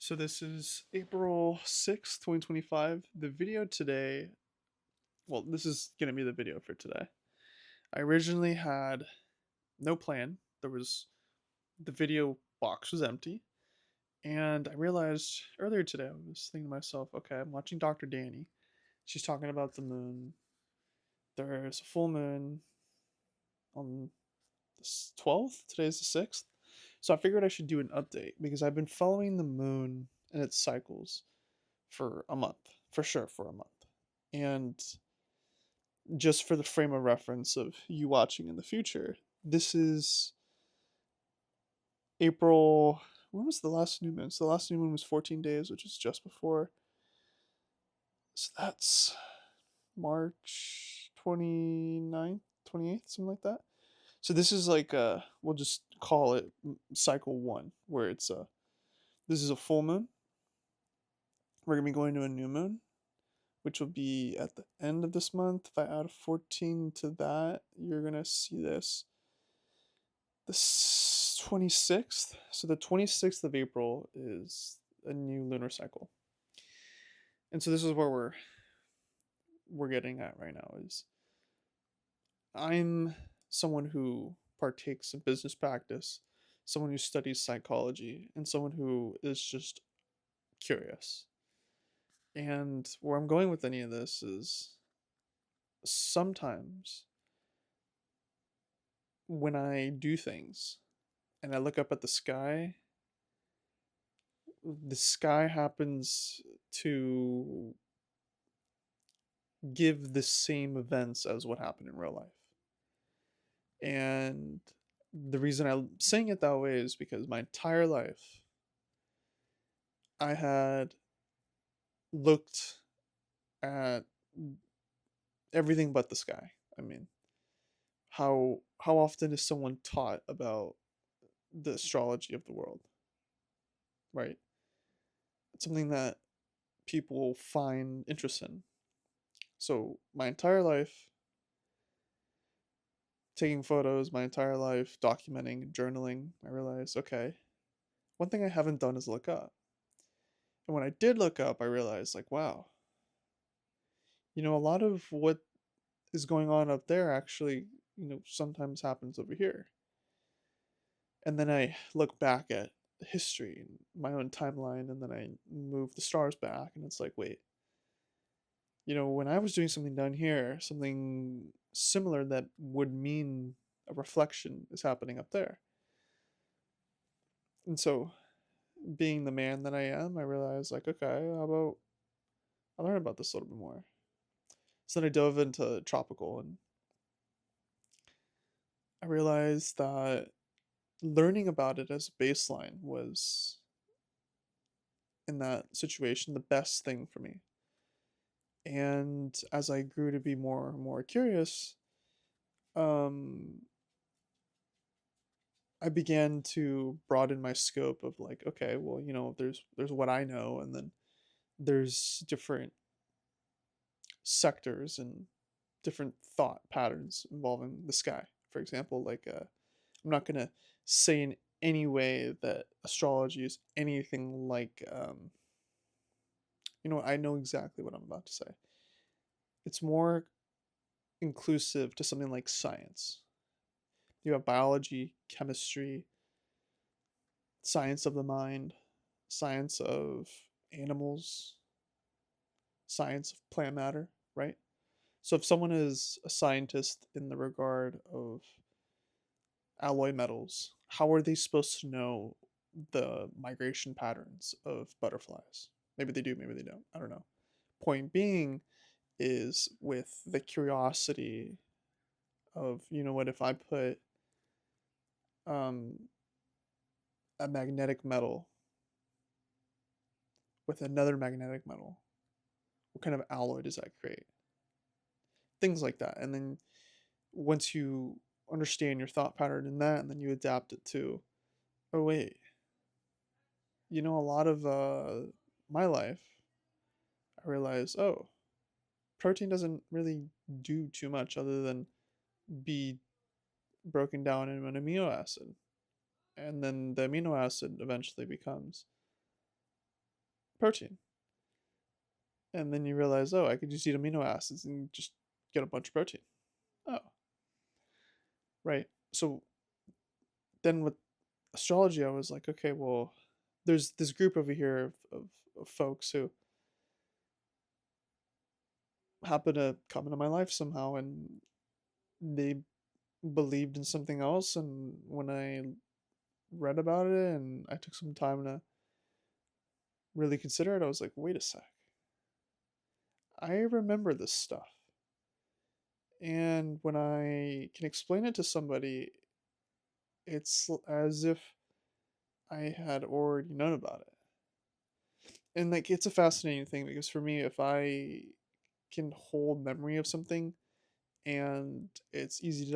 So this is April 6th, 2025. The video today, well, this is going to be the video for today. I originally had no plan. The video box was empty. And I realized earlier today, I was thinking to myself, okay, I'm watching Dr. Danny. She's talking about the moon. There's a full moon on the 12th. Today's the 6th. So I figured I should do an update because I've been following the moon and its cycles for a month, for sure, for a month. And just for the frame of reference of you watching in the future, this is April. When was the last new moon? So the last new moon was 14 days, which is just before. So that's March 29th, 28th, something like that. So this is like we'll just call it cycle one, where this is a full moon. We're gonna be going to a new moon, which will be at the end of this month. If I add a 14 to that, you're gonna see the 26th. So the 26th of April is a new lunar cycle. And so this is where we're getting at right now is I'm someone who partakes in business practice, someone who studies psychology, and someone who is just curious. And where I'm going with any of this is sometimes when I do things and I look up at the sky happens to give the same events as what happened in real life. And the reason I'm saying it that way is because my entire life I had looked at everything but the sky. I mean, how often is someone taught about the astrology of the world, right? It's something that people find interest in. So my entire life taking photos, my entire life documenting, journaling, I realized, okay, one thing I haven't done is look up. And when I did look up, I realized, like, wow, a lot of what is going on up there actually, sometimes happens over here. And then I look back at history and my own timeline, and then I move the stars back, and it's like, wait, when I was doing something down here, something similar that would mean a reflection is happening up there. And so, being the man that I am, I realized, like, okay, how about I learn about this a little bit more. So then I dove into tropical, and I realized that learning about it as a baseline was, in that situation, the best thing for me. And as I grew to be more and more curious, um, I began to broaden my scope of, like, okay, well, there's what I know, and then there's different sectors and different thought patterns involving the sky. For example, like I'm not gonna say in any way that astrology is anything like I know exactly what I'm about to say. It's more inclusive to something like science. You have biology, chemistry, science of the mind, science of animals, science of plant matter, right? So if someone is a scientist in the regard of alloy metals, how are they supposed to know the migration patterns of butterflies? Maybe they do, maybe they don't. I don't know. Point being is with the curiosity of, what if I put um, a magnetic metal with another magnetic metal? What kind of alloy does that create? Things like that. And then once you understand your thought pattern in that, and then you adapt it to, oh, wait, a lot of my life, I realized, oh, protein doesn't really do too much other than be broken down into an amino acid. And then the amino acid eventually becomes protein. And then you realize, oh, I could just eat amino acids and just get a bunch of protein. Oh, right. So then with astrology, I was like, okay, well, there's this group over here of folks who happen to come into my life somehow, and they believed in something else. And when I read about it and I took some time to really consider it, I was like, wait a sec. I remember this stuff. And when I can explain it to somebody, it's as if I had already known about it. And like it's a fascinating thing because for me, if I can hold memory of something and it's easy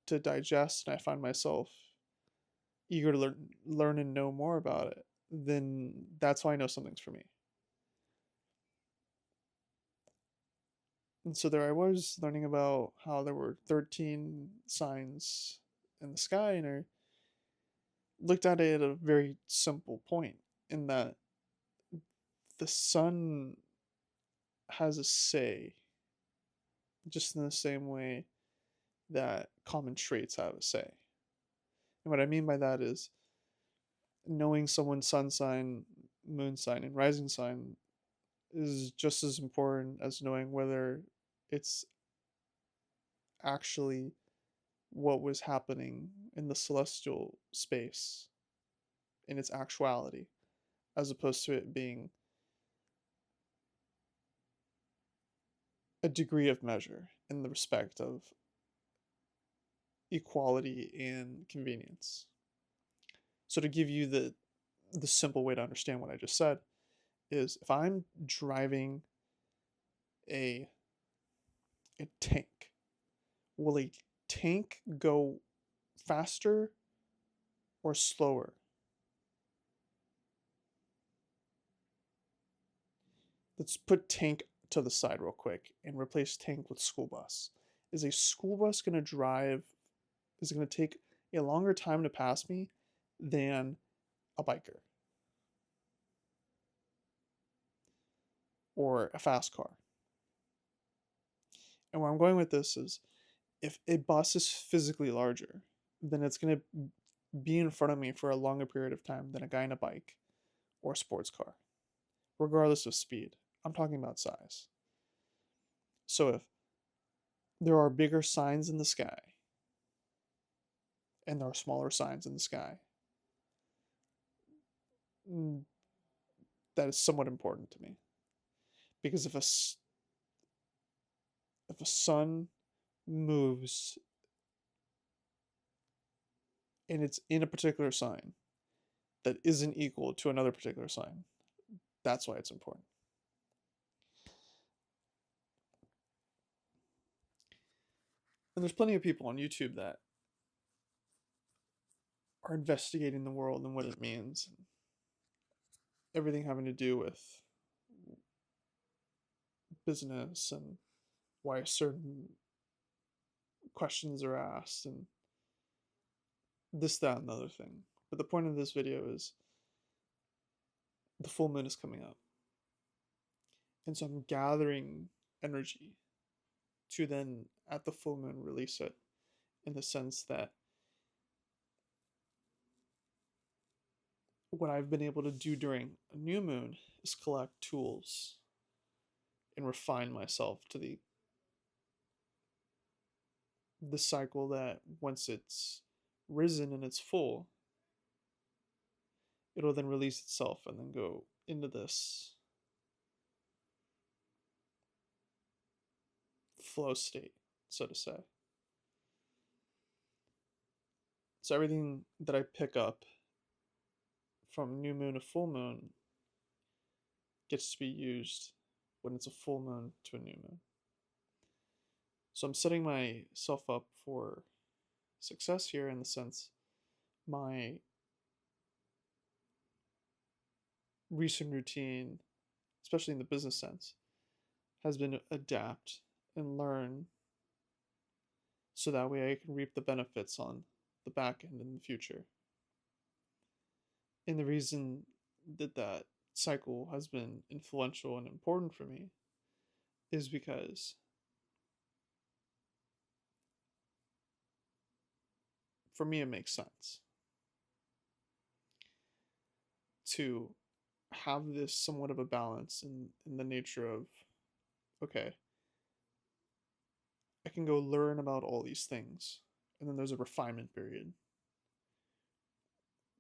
to digest, and I find myself eager to learn and know more about it, then that's why I know something's for me. And so there I was learning about how there were 13 signs in the sky, and I looked at it at a very simple point in that the sun has a say, just in the same way that common traits have a say. And what I mean by that is knowing someone's sun sign, moon sign, and rising sign is just as important as knowing whether it's actually what was happening in the celestial space in its actuality, as opposed to it being a degree of measure in the respect of equality and convenience. So to give you the simple way to understand what I just said is if I'm driving a a tank, will a tank go faster or slower? Let's put tank to the side real quick and replace tank with school bus. Is a school bus going to drive, is it going to take a longer time to pass me than a biker or a fast car? And where I'm going with this is if a bus is physically larger, then it's going to be in front of me for a longer period of time than a guy in a bike or a sports car, regardless of speed. I'm talking about size. So if there are bigger signs in the sky and there are smaller signs in the sky, mm, that is somewhat important to me. Because if a sun moves and it's in a particular sign that isn't equal to another particular sign, that's why it's important. And there's plenty of people on YouTube that are investigating the world and what it means, and everything having to do with business and why certain questions are asked and this, that, and the other thing. But the point of this video is the full moon is coming up. And so I'm gathering energy to then, at the full moon, release it in the sense that what I've been able to do during a new moon is collect tools and refine myself to the cycle that once it's risen and it's full, it'll then release itself and then go into this flow state, so to say. So everything that I pick up from new moon to full moon gets to be used when it's a full moon to a new moon. So I'm setting myself up for success here in the sense my recent routine, especially in the business sense, has been adapt and learn so that way I can reap the benefits on the back end in the future. And the reason that cycle has been influential and important for me is because for me it makes sense to have this somewhat of a balance in the nature of, okay, I can go learn about all these things, and then there's a refinement period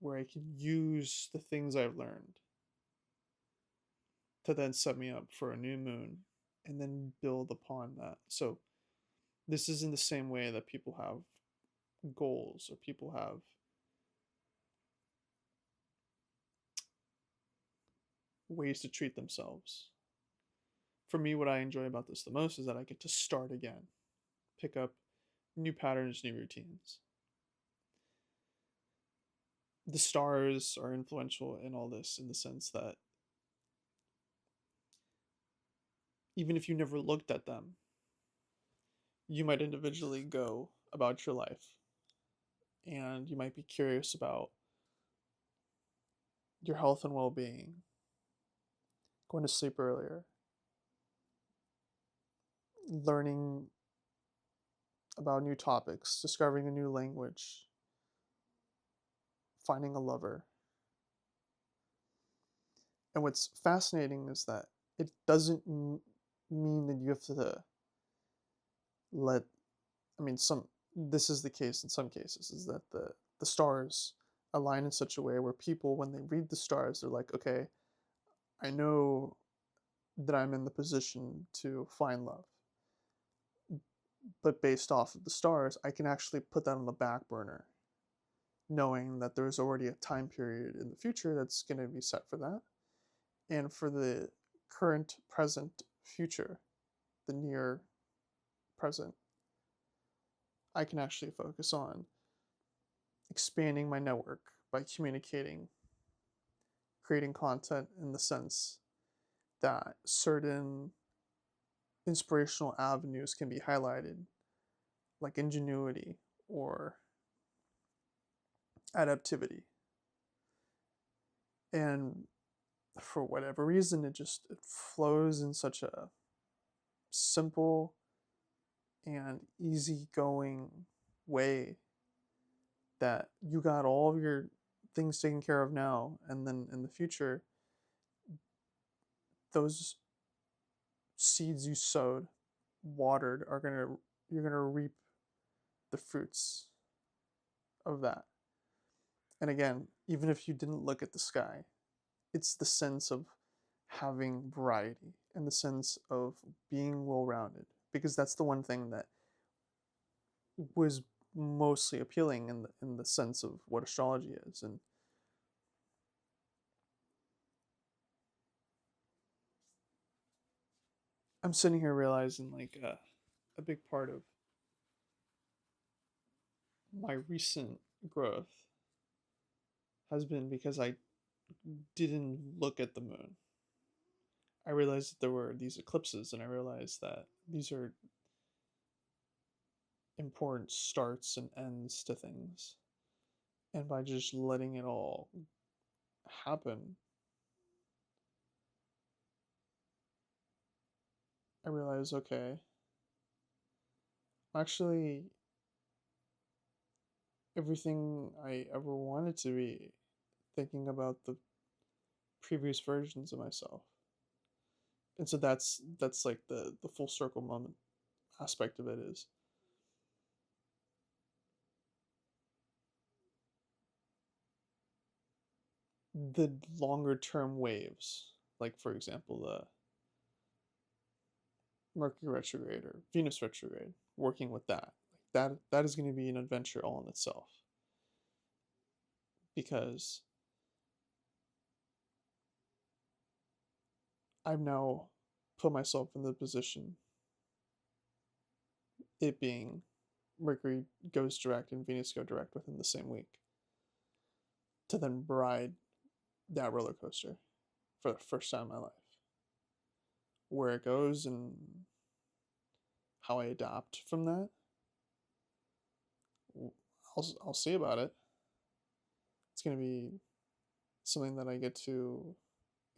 where I can use the things I've learned to then set me up for a new moon and then build upon that. So this is in the same way that people have goals or people have ways to treat themselves. For me, what I enjoy about this the most is that I get to start again, pick up new patterns, new routines. The stars are influential in all this in the sense that even if you never looked at them, you might individually go about your life and you might be curious about your health and well being, going to sleep earlier, learning about new topics, discovering a new language, finding a lover. And what's fascinating is that it doesn't mean that you have to let, I mean, this is the case in some cases, is that the stars align in such a way where people, when they read the stars, they're like, okay, I know that I'm in the position to find love. But based off of the stars, I can actually put that on the back burner, knowing that there's already a time period in the future that's going to be set for that. And for the current, present, future, the near present, I can actually focus on expanding my network by communicating, creating content in the sense that certain inspirational avenues can be highlighted, like ingenuity or adaptivity. And for whatever reason, it flows in such a simple and easygoing way that you got all of your things taken care of now, and then in the future, those seeds you sowed, watered, you're gonna reap the fruits of that. And again, even if you didn't look at the sky, it's the sense of having variety and the sense of being well rounded, because that's the one thing that was mostly appealing in the sense of what astrology is. And I'm sitting here realizing like a big part of my recent growth has been because I didn't look at the moon. I realized that there were these eclipses, and I realized that these are important starts and ends to things. And by just letting it all happen, I realized, okay, actually, everything I ever wanted to be, thinking about the previous versions of myself. And so that's like the full circle moment aspect of it is the longer term waves, like for example the Mercury retrograde or Venus retrograde, working with that. Like that is going to be an adventure all in itself, because I've now put myself in the position, it being Mercury goes direct and Venus go direct within the same week, to then ride that roller coaster for the first time in my life. Where it goes and how I adapt from that, I'll see about it. It's going to be something that I get to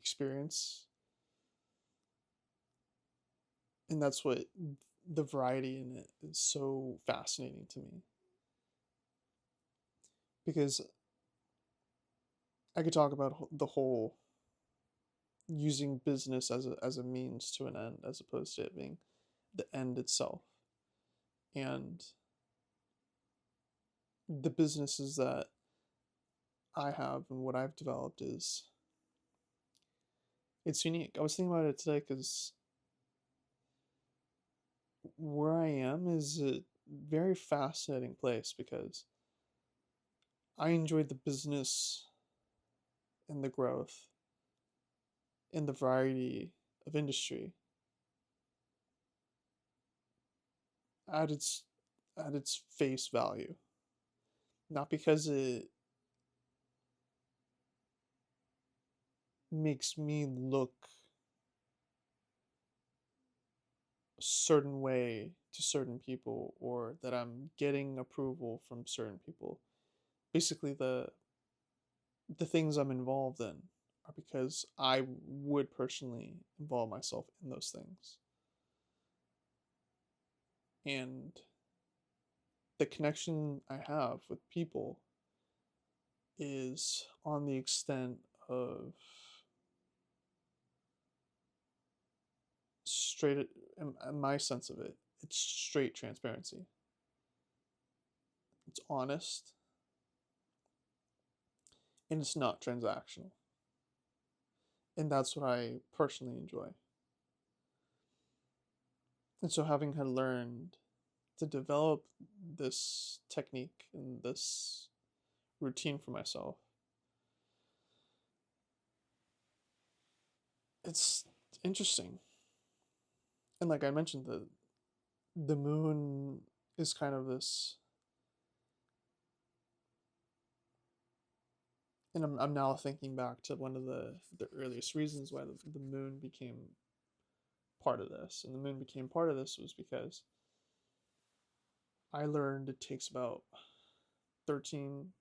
experience. And that's what the variety in it is so fascinating to me. Because I could talk about the whole using business as a means to an end as opposed to it being the end itself. And the businesses that I have and what I've developed is it's unique. I was thinking about it today because where I am is a very fascinating place because I enjoyed the business and the growth and the variety of industry at its face value. Not because it makes me look a certain way to certain people or that I'm getting approval from certain people. Basically the things I'm involved in are because I would personally involve myself in those things. And the connection I have with people is on the extent of straight, in my sense of it, it's straight transparency. It's honest and it's not transactional. And that's what I personally enjoy. And so having had learned to develop this technique and this routine for myself, it's interesting. And like I mentioned, the moon is kind of this, and I'm now thinking back to one of the earliest reasons why the moon became part of this. And the moon became part of this was because I learned it takes about 13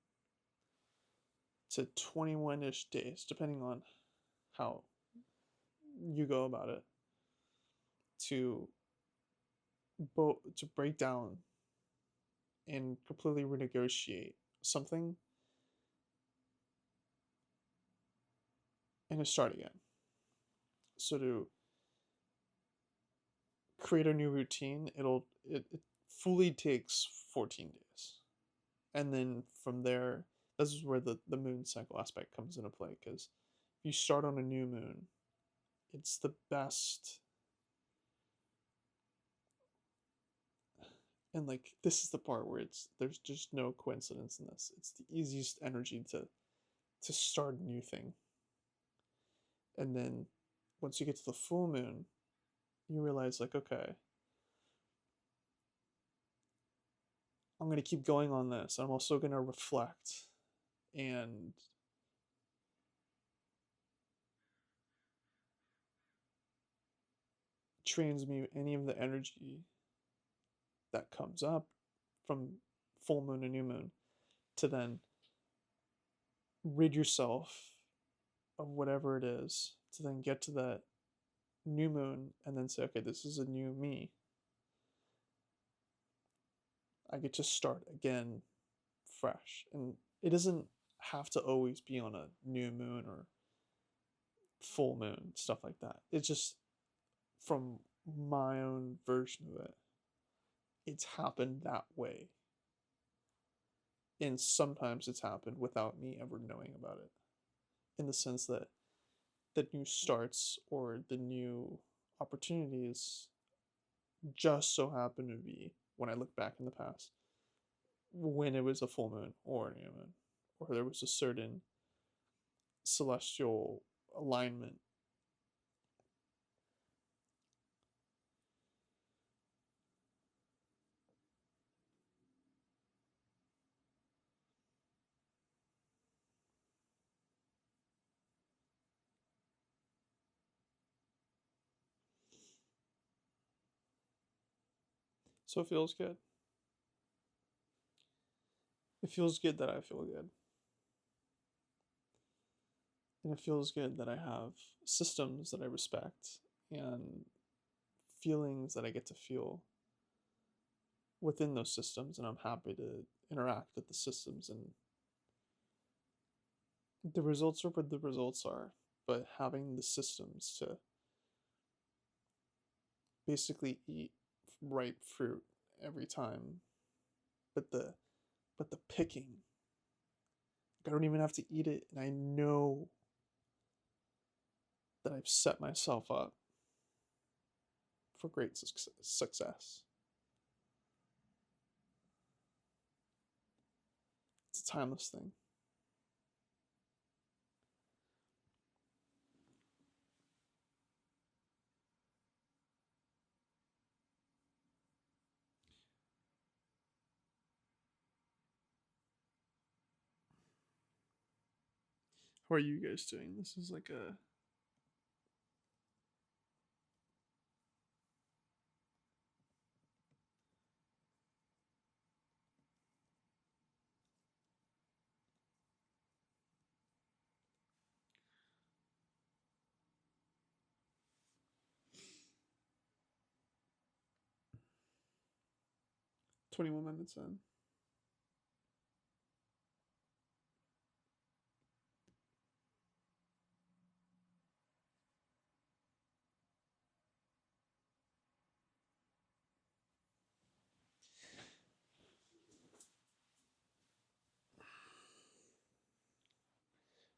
to 21-ish days, depending on how you go about it, to to break down and completely renegotiate something and to start again. So to create a new routine, it fully takes 14 days. And then from there, this is where the moon cycle aspect comes into play because if you start on a new moon, it's the best. And like this is the part where there's just no coincidence in this. It's the easiest energy to start a new thing. And then once you get to the full moon, you realize like, okay, I'm going to keep going on this. I'm also going to reflect and transmute any of the energy that comes up from full moon and new moon to then rid yourself of whatever it is to then get to that new moon and then say, okay, this is a new me. I get to start again fresh. And it doesn't have to always be on a new moon or full moon, stuff like that. It's just from my own version of it, it's happened that way. And sometimes it's happened without me ever knowing about it. In the sense that the new starts or the new opportunities just so happen to be when I look back in the past when it was a full moon or a new moon or there was a certain celestial alignment. So it feels good. It feels good that I feel good. And it feels good that I have systems that I respect and feelings that I get to feel within those systems, and I'm happy to interact with the systems, and the results are what the results are. But having the systems to basically eat ripe fruit every time, but the picking, I don't even have to eat it, and I know that I've set myself up for great success. It's a timeless thing. How are you guys doing? This is like a 21 minutes in.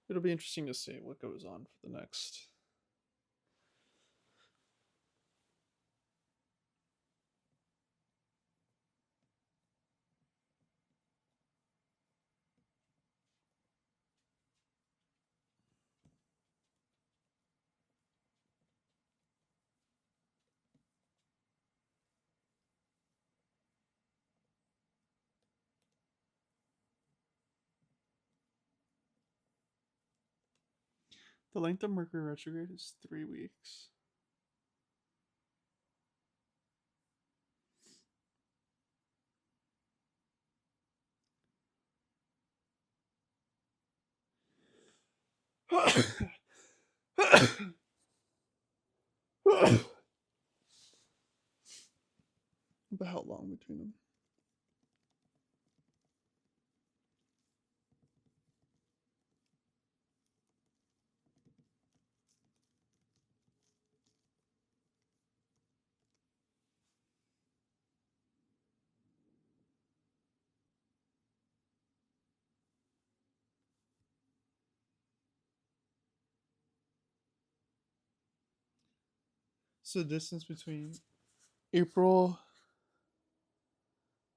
It'll be interesting to see what goes on for the next. The length of Mercury retrograde is 3 weeks. But how long between them? So the distance between April,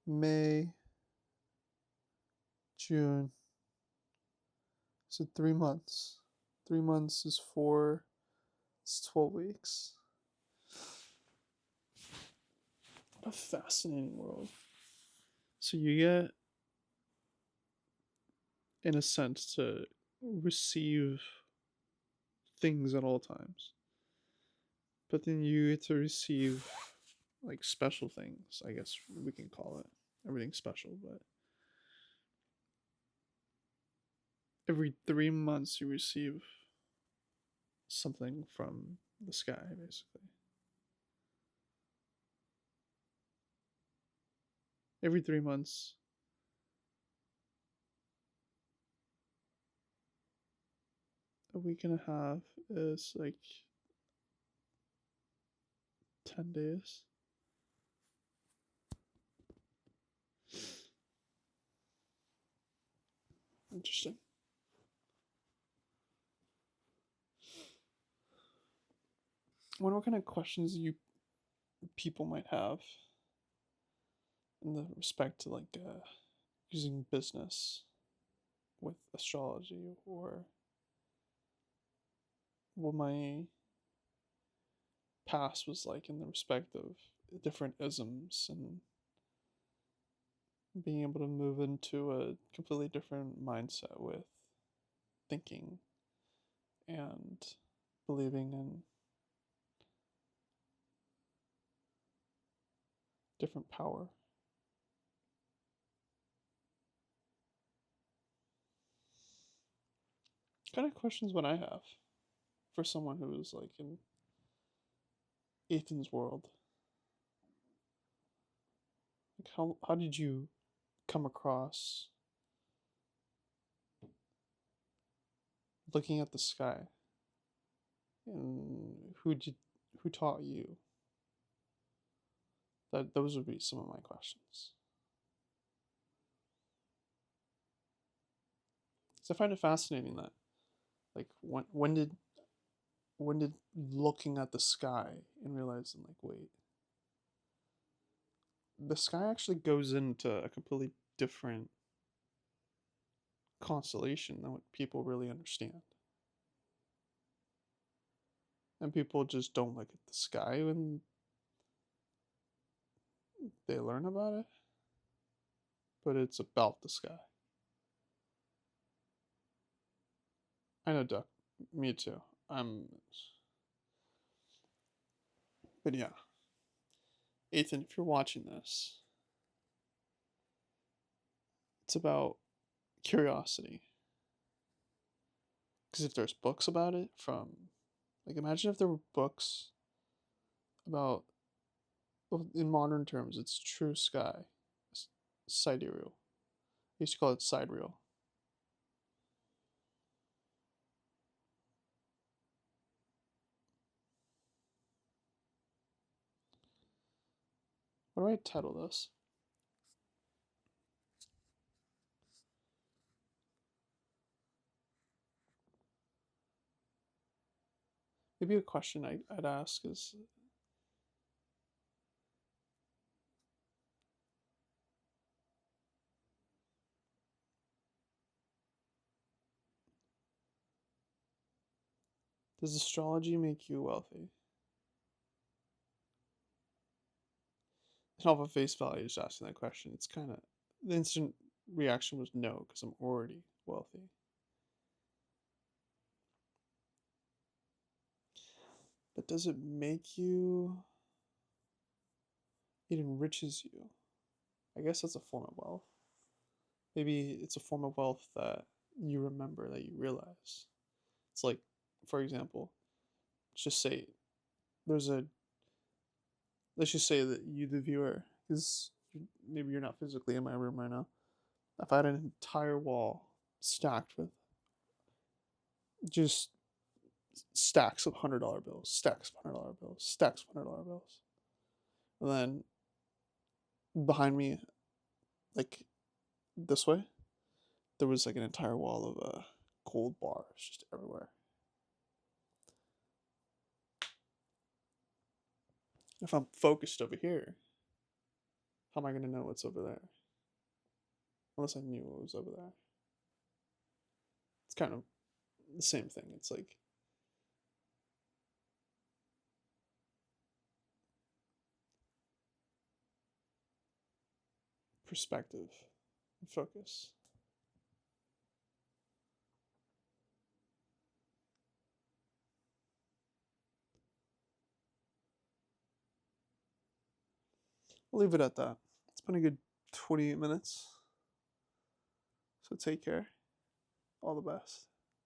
May, June. So 3 months. 3 months is four. It's 12 weeks. What a fascinating world. So you get, in a sense, to receive things at all times. But then you get to receive like special things, I guess we can call it. Everything's special, but every 3 months you receive something from the sky, basically. Every 3 months, a week and a half is like 10 days. Interesting. I wonder what kind of questions you people might have in the respect to like using business with astrology, or what my past was like in the respect of different isms, and being able to move into a completely different mindset with thinking and believing in different power. Kind of questions what I have for someone who is like in Ethan's world. Like how did you come across looking at the sky, and who taught you? Those would be some of my questions. So I find it fascinating that like when did looking at the sky and realizing like wait, the sky actually goes into a completely different constellation than what people really understand. And people just don't look at the sky when they learn about it, but it's about the sky. I know, Duck. Me too. But yeah, Ethan, if you're watching this, it's about curiosity. Because if there's books about it, like, imagine if there were books about, well, in modern terms, it's true sky, sidereal. I used to call it sidereal. What do I title this? Maybe a question I'd ask is, does astrology make you wealthy? And off of face value, just asking that question, it's kind of, the instant reaction was no, because I'm already wealthy. But does it make you, it enriches you? I guess that's a form of wealth. Maybe it's a form of wealth that you remember, that you realize. It's like, for example, let's just say there's a, let's just say that you, the viewer, because maybe you're not physically in my room right now. If I had an entire wall stacked with just stacks of $100 bills, stacks of $100 bills, stacks of $100 bills, and then behind me, like this way, there was like an entire wall of gold bars just everywhere. If I'm focused over here, how am I going to know what's over there? Unless I knew what was over there. It's kind of the same thing. It's like perspective and focus. I'll leave it at that. It's been a good 28 minutes. So take care. All the best.